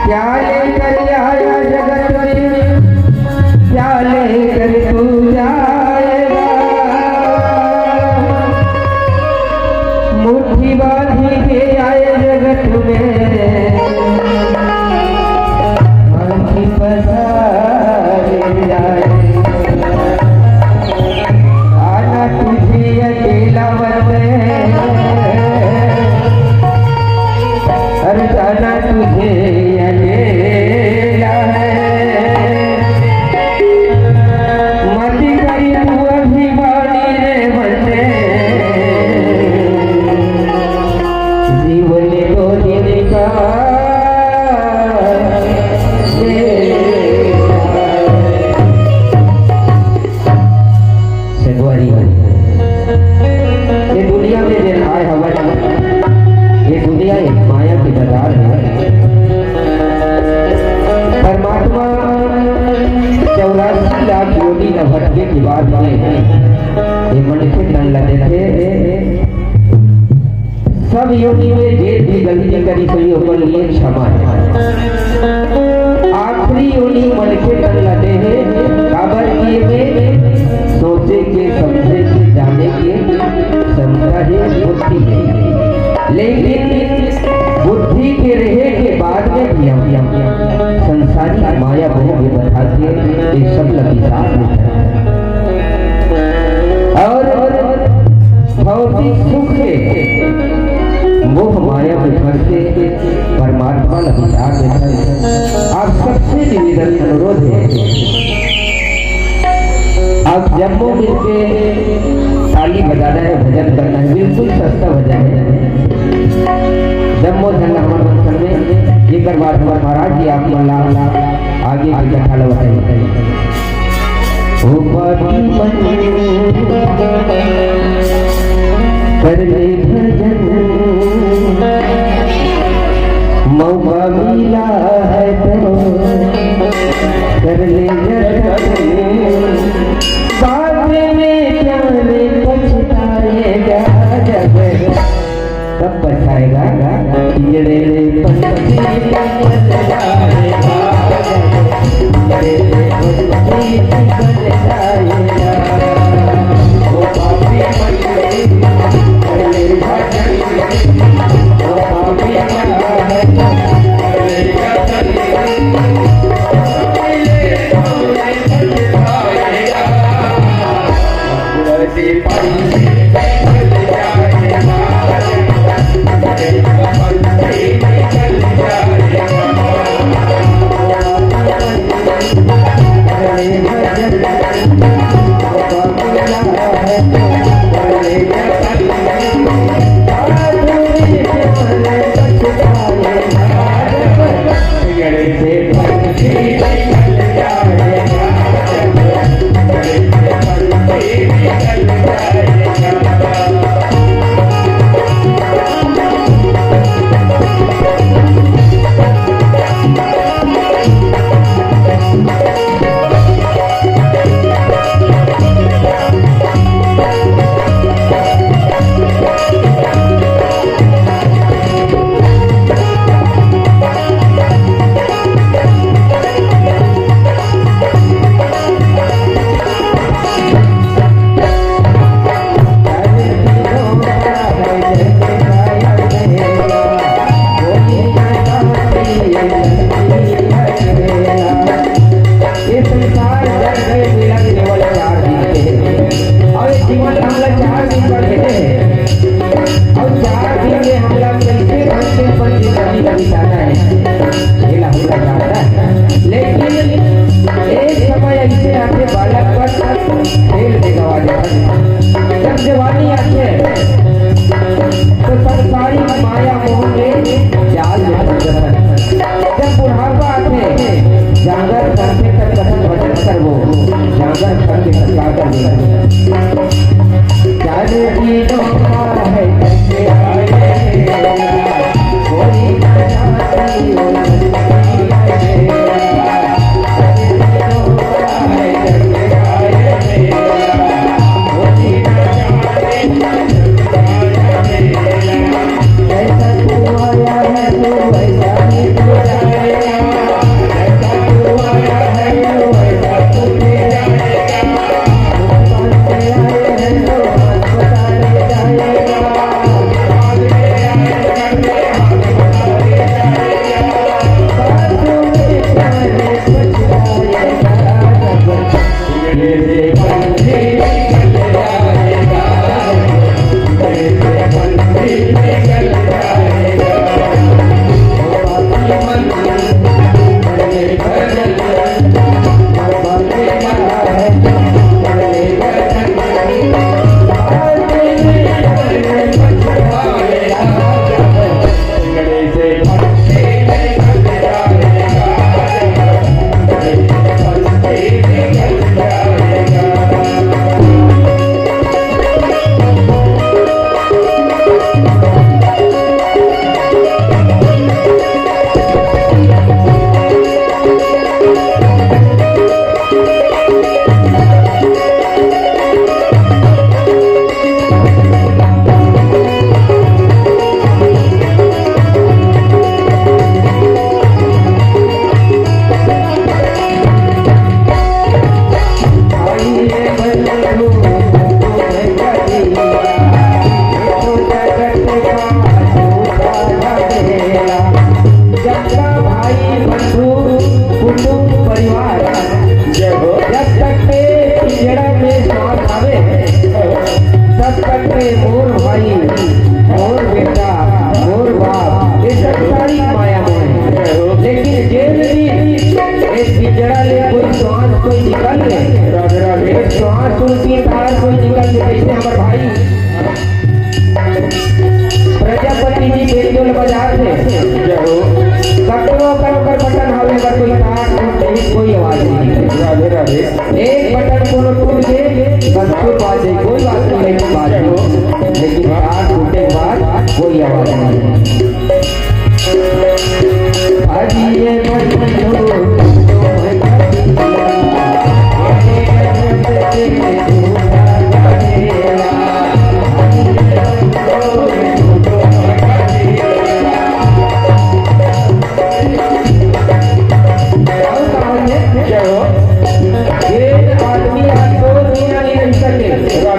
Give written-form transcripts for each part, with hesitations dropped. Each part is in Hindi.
क्या लेकर आया जगत में, क्या लेकर तू जाएगा। मुट्ठी बांधी के आए जगत में, आँखी पसारे जाए। आना तुझे अकेला बने, हर जाना तुझे अकेला है। मत करी तू अभिमानी रे बंदे, जीवन दो दिन का सगवारी ये दुनिया में जो आए हवा, ये दुनिया एक माया की बाजार है। परमात्मा 84 लाख योगी न भटके की बात में ये मनुष्य तन लगे थे। सब योगी में जे भी गलती करी कोई ऊपर लिए क्षमा है। आखिरी योगी मनुष्य तन लगे हैं। काबर किए में सोचे के समझे के जाने के समझा है बुद्धि है, लेकिन बुद्धि के रहे के बाद में भी हम संसारी माया बहुत व्यवस्था के ये सब लगिसार और भौतिक सुख के मोह माया के घर से परमात्मा लगिसार देता। आप सबसे निवेदन अनुरोध है, आप जम्मू मिलके ताली बजाना है, भजन करना है, बिल्कुल सस्ता भजन है। जम्मू झंडा हमारे मंत्र में एक बार महाराज जी आप मल्ला आगे की कथा बताइए। कर ले भजन मौका मिला है तो कर ले बाद में क्या पछताएगा जब, कब पछताएगा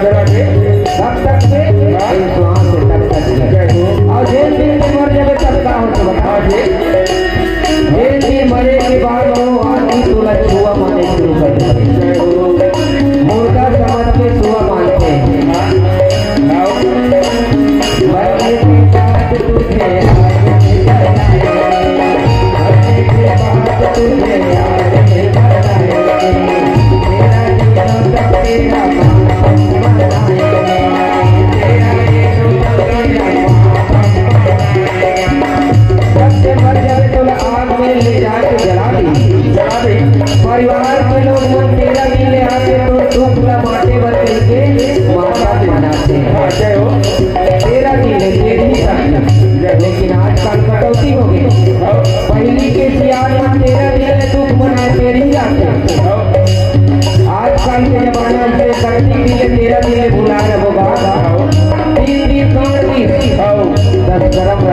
राधे राधे कब तक से इस वहां से तब तक के और जिस दिन में मर जावे तब का हो तो बता जी जिस दिन मरे के बाद वो आदमी तोला छुआ माने शुरू कर देते मुर्गा समझ के छुआ मानते हैं मरने के बाद तुझे आगे मरने के बाद तुझे आगे बढ़ाएंगे तेरा जीवन तक तेरा परिवार के लोग मन तेरा मिले आके तो दुख का माटे बदल के माता मनाते हैं तेरा मिले तेरी लेकिन आजकल कटौती हो गई पहली के सियार में तेरा मिले दुख मनाए तेरी जाते आजकल के जमाना से शक्ति मिले तेरा मिले बुला रहे होगा 3 दिन 4 दिन 10 गरम